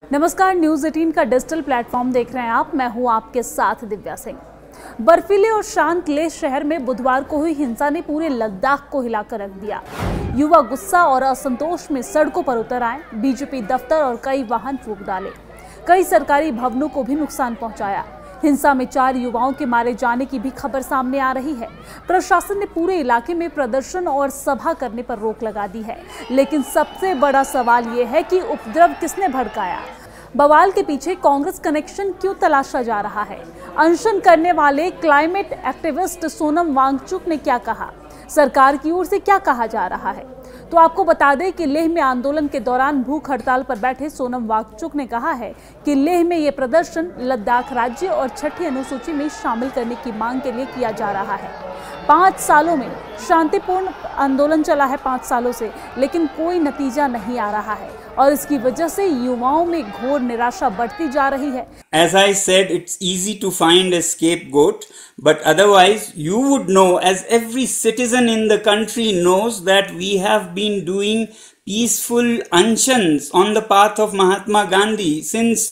नमस्कार, न्यूज 18 का digital platform देख रहे हैं आप। मैं हूं आपके साथ दिव्या सिंह। बर्फीले और शांत लेह शहर में बुधवार को हुई हिंसा ने पूरे लद्दाख को हिलाकर रख दिया। युवा गुस्सा और असंतोष में सड़कों पर उतर आए। बीजेपी दफ्तर और कई वाहन फूंक डाले। कई सरकारी भवनों को भी नुकसान पहुंचाया। हिंसा में 4 युवाओं के मारे जाने की भी खबर सामने आ रही है। प्रशासन ने पूरे इलाके में प्रदर्शन और सभा करने पर रोक लगा दी है, लेकिन सबसे बड़ा सवाल ये है कि उपद्रव किसने भड़काया। बवाल के पीछे कांग्रेस कनेक्शन क्यों तलाशा जा रहा है। अनशन करने वाले क्लाइमेट एक्टिविस्ट सोनम वांगचुक ने क्या कहा, सरकार की ओर से क्या कहा जा रहा है। तो आपको बता दें कि लेह में आंदोलन के दौरान भूख हड़ताल पर बैठे सोनम वांगचुक ने कहा है कि लेह में ये प्रदर्शन लद्दाख राज्य और छठी अनुसूची में शामिल करने की मांग के लिए किया जा रहा है। 5 सालों में शांतिपूर्ण आंदोलन चला है, 5 सालों से, लेकिन कोई नतीजा नहीं आ रहा है और इसकी वजह से युवाओं में घोर निराशा बढ़ती जा रही है। As I said, it's easy to find a scapegoat, but otherwise you would know, as every citizen in the country knows, that we have been doing peaceful anshans on the path of Mahatma Gandhi since,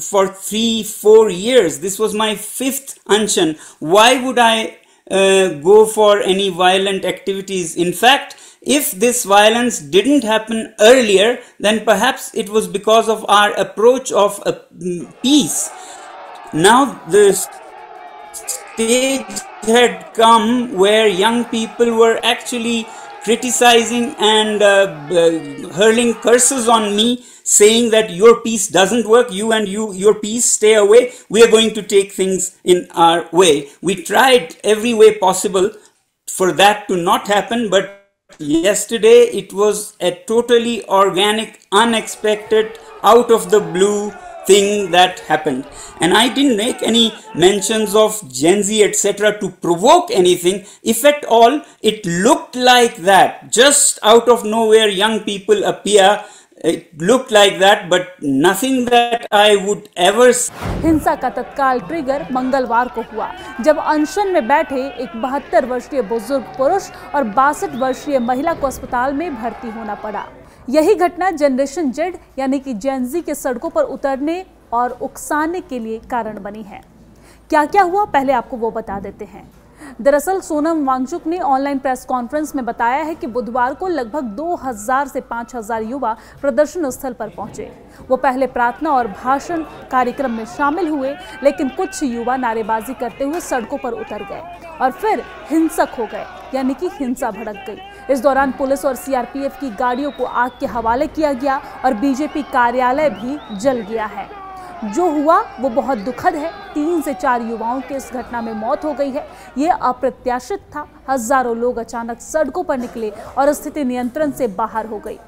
for 3-4 years. This was my 5th anshan. Why would I go for any violent activities? In fact, if this violence didn't happen earlier, then perhaps it was because of our approach of peace. Now the stage had come where young people were actually criticizing and hurling curses on me, saying that your peace doesn't work, your peace, stay away, we are going to take things in our way. We tried every way possible for that to not happen, but yesterday it was a totally organic, unexpected, out of the blue thing that happened. And I didn't make any mentions of Gen Z etc. to provoke anything. If at all, it looked like that. Just out of nowhere, young people appear. It looked like that, but nothing that I would ever see. हिंसा का तत्काल trigger मंगलवार को हुआ, जब अनशन में बैठे एक 72 वर्षीय बुजुर्ग पुरुष और 62 वर्षीय महिला को अस्पताल में भर्ती होना पड़ा। यही घटना जनरेशन जेड यानी कि जेन ज़ी के सड़कों पर उतरने और उकसाने के लिए कारण बनी है। क्या क्या हुआ, पहले आपको वो बता देते हैं। दरअसल सोनम वांगचुक ने ऑनलाइन प्रेस कॉन्फ्रेंस में बताया है कि बुधवार को लगभग 2000 से 5000 युवा प्रदर्शन स्थल पर पहुंचे। वो पहले प्रार्थना और भाषण कार्यक्रम में शामिल हुए, लेकिन कुछ युवा नारेबाजी करते हुए सड़कों पर उतर गए और फिर हिंसक हो गए, यानी कि हिंसा भड़क गई। इस दौरान पुलिस और सीआरपीएफ की गाड़ियों को आग के हवाले किया गया और बीजेपी कार्यालय भी जल गया है। जो हुआ वो बहुत दुखद है। 3 से 4 युवाओं की इस घटना में मौत हो गई है। ये अप्रत्याशित था। हजारों लोग अचानक सड़कों पर निकले और स्थिति नियंत्रण से बाहर हो गई।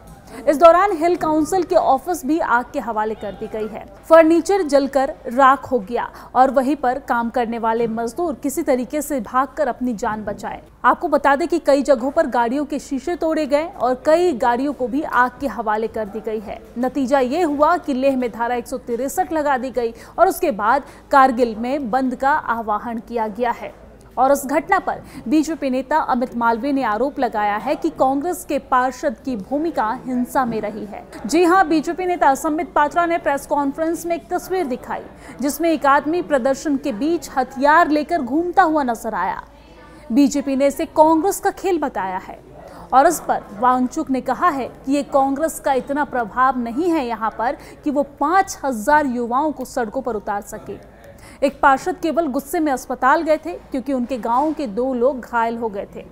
इस दौरान हिल काउंसिल के ऑफिस भी आग के हवाले कर दी गई है। फर्नीचर जलकर राख हो गया और वहीं पर काम करने वाले मजदूर किसी तरीके से भागकर अपनी जान बचाए। आपको बता दें कि कई जगहों पर गाड़ियों के शीशे तोड़े गए और कई गाड़ियों को भी आग के हवाले कर दी गई है। नतीजा ये हुआ कि लेह में धारा 163 लगा दी गई और उसके बाद कारगिल में बंद का आह्वान किया गया है। और इस घटना पर बीजेपी नेता अमित मालवीय ने आरोप लगाया है कि कांग्रेस के पार्षद की भूमिका हिंसा में रही है। जी हां, बीजेपी नेता संबित पात्रा ने प्रेस कॉन्फ्रेंस में एक तस्वीर दिखाई, जिसमें एक आदमी प्रदर्शन के बीच हथियार लेकर घूमता हुआ नजर आया। बीजेपी ने इसे कांग्रेस का खेल बताया है और इस पर वांगचुक ने कहा है कि ये कांग्रेस का इतना प्रभाव नहीं है यहाँ पर कि वो 5000 युवाओं को सड़कों पर उतार सके। एक पार्षद केवल गुस्से में अस्पताल गए थे क्योंकि उनके गांव के 2 लोग घायल हो गए थे।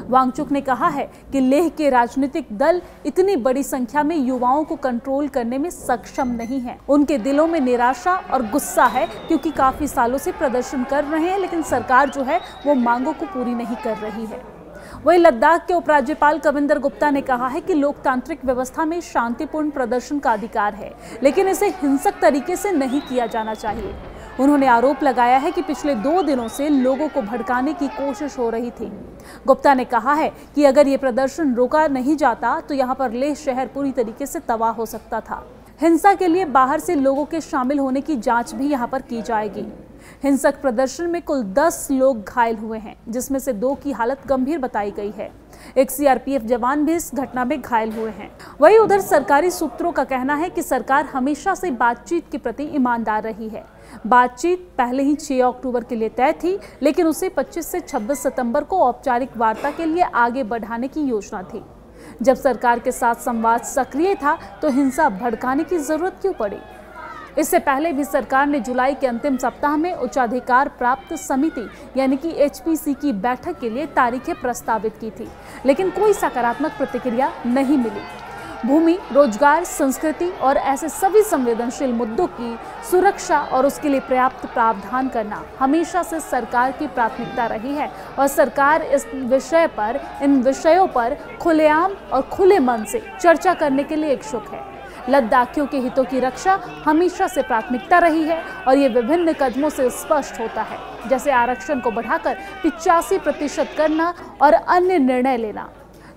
वांगचुक ने कहा है कि लेह के राजनीतिक दल इतनी बड़ी संख्या में युवाओं को कंट्रोल करने में सक्षम नहीं है। उनके दिलों में निराशा और गुस्सा है क्योंकि काफी सालों से प्रदर्शन कर रहे हैं, लेकिन सरकार जो है वो मांगों को पूरी नहीं कर रही है। वहीं लद्दाख के उपराज्यपाल कविंदर गुप्ता ने कहा है कि लोकतांत्रिक व्यवस्था में शांतिपूर्ण प्रदर्शन का अधिकार है, लेकिन इसे हिंसक तरीके से नहीं किया जाना चाहिए। उन्होंने आरोप लगाया है कि पिछले 2 दिनों से लोगों को भड़काने की कोशिश हो रही थी। गुप्ता ने कहा है कि अगर ये प्रदर्शन रोका नहीं जाता तो यहाँ पर लेह शहर पूरी तरीके से तबाह हो सकता था। हिंसा के लिए बाहर से लोगों के शामिल होने की जांच भी यहाँ पर की जाएगी। हिंसक प्रदर्शन में कुल 10 लोग घायल हुए हैं, जिसमें से 2 की हालत गंभीर बताई गई है। एक सीआरपीएफ जवान भी इस घटना में घायल हुए हैं। वहीं उधर सरकारी सूत्रों का कहना है कि सरकार हमेशा से बातचीत के प्रति ईमानदार रही है। बातचीत पहले ही 6 अक्टूबर के लिए तय थी, लेकिन उसे 25 से 26 सितंबर को औपचारिक वार्ता के लिए आगे बढ़ाने की योजना थी। जब सरकार के साथ संवाद सक्रिय था तो हिंसा भड़काने की जरूरत क्यों पड़ी? इससे पहले भी सरकार ने जुलाई के अंतिम सप्ताह में उच्चाधिकार प्राप्त समिति यानी कि एचपीसी की बैठक के लिए तारीखें प्रस्तावित की थी, लेकिन कोई सकारात्मक प्रतिक्रिया नहीं मिली। भूमि, रोजगार, संस्कृति और ऐसे सभी संवेदनशील मुद्दों की सुरक्षा और उसके लिए पर्याप्त प्रावधान करना हमेशा से सरकार की प्राथमिकता रही है और सरकार इन विषयों पर खुलेआम और खुले मन से चर्चा करने के लिए इच्छुक है। लद्दाखियों के हितों की रक्षा हमेशा से प्राथमिकता रही है और ये विभिन्न कदमों से स्पष्ट होता है, जैसे आरक्षण को बढ़ाकर 85% करना और अन्य निर्णय लेना।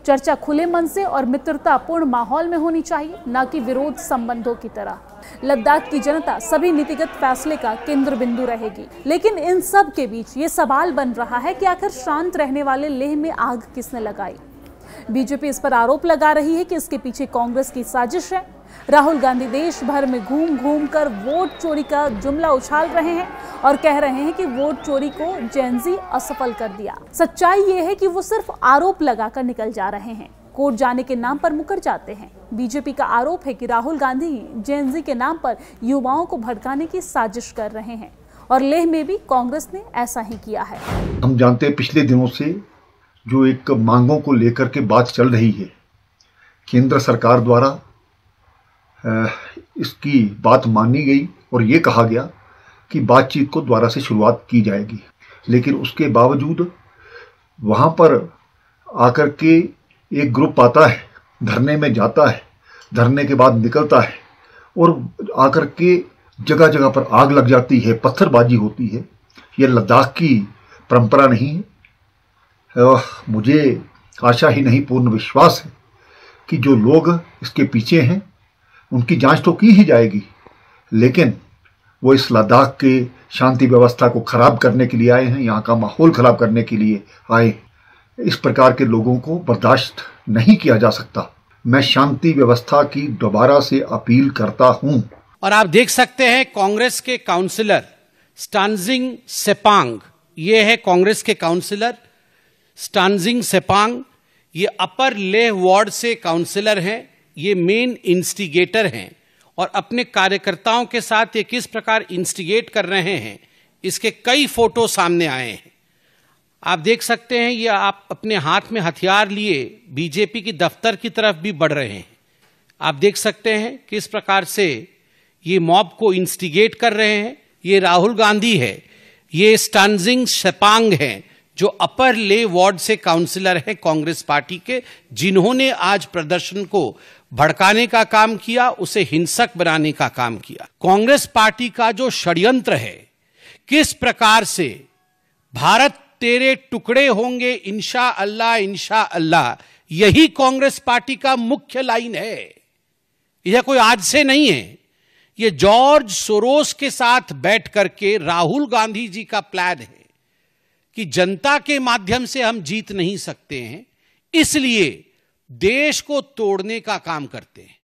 चर्चा खुले मन से और मित्रतापूर्ण माहौल में होनी चाहिए, न कि विरोध संबंधों की तरह। लद्दाख की जनता सभी नीतिगत फैसले का केंद्र बिंदु रहेगी, लेकिन इन सब के बीच ये सवाल बन रहा है कि आखिर शांत रहने वाले लेह में आग किसने लगाई? बीजेपी इस पर आरोप लगा रही है कि इसके पीछे कांग्रेस की साजिश है। राहुल गांधी देश भर में घूम घूम कर वोट चोरी का जुमला उछाल रहे हैं और कह रहे हैं कि वोट चोरी को जेनजी असफल कर दिया। सच्चाई ये है कि वो सिर्फ आरोप लगाकर निकल जा रहे हैं, कोर्ट जाने के नाम पर मुकर जाते हैं। बीजेपी का आरोप है कि राहुल गांधी जेनजी के नाम पर युवाओं को भड़काने की साजिश कर रहे हैं और लेह में भी कांग्रेस ने ऐसा ही किया है। हम जानते हैं पिछले दिनों से जो एक मांगों को लेकर के बात चल रही है, केंद्र सरकार द्वारा इसकी बात मानी गई और ये कहा गया कि बातचीत को दोबारा से शुरुआत की जाएगी, लेकिन उसके बावजूद वहाँ पर आकर के एक ग्रुप आता है, धरने में जाता है, धरने के बाद निकलता है और आकर के जगह जगह पर आग लग जाती है, पत्थरबाजी होती है। ये लद्दाख की परंपरा नहीं है। मुझे आशा ही नहीं पूर्ण विश्वास है कि जो लोग इसके पीछे हैं उनकी जांच तो की ही जाएगी, लेकिन वो इस लद्दाख के शांति व्यवस्था को खराब करने के लिए आए हैं, यहाँ का माहौल खराब करने के लिए आए। इस प्रकार के लोगों को बर्दाश्त नहीं किया जा सकता। मैं शांति व्यवस्था की दोबारा से अपील करता हूँ। और आप देख सकते हैं कांग्रेस के काउंसिलर स्टानजिंग सेपांग, ये है कांग्रेस के काउंसिलर स्टानजिंग सेपांग, ये अपर लेह वार्ड से काउंसिलर हैं, ये मेन इंस्टिगेटर हैं और अपने कार्यकर्ताओं के साथ ये किस प्रकार इंस्टिगेट कर रहे हैं इसके कई फोटो सामने आए हैं। आप देख सकते हैं ये आप अपने हाथ में हथियार लिए बीजेपी की दफ्तर की तरफ भी बढ़ रहे हैं। आप देख सकते हैं किस प्रकार से ये मॉब को इंस्टिगेट कर रहे हैं। ये राहुल गांधी है, ये स्टानजिंग सेपांग हैं जो अपर ले वार्ड से काउंसिलर हैं कांग्रेस पार्टी के, जिन्होंने आज प्रदर्शन को भड़काने का काम किया, उसे हिंसक बनाने का काम किया। कांग्रेस पार्टी का जो षड्यंत्र है, किस प्रकार से भारत तेरे टुकड़े होंगे इंशा अल्लाह, यही कांग्रेस पार्टी का मुख्य लाइन है। यह कोई आज से नहीं है, यह जॉर्ज सोरोस के साथ बैठ करके राहुल गांधी जी का प्लान है कि जनता के माध्यम से हम जीत नहीं सकते हैं, इसलिए देश को तोड़ने का काम करते हैं।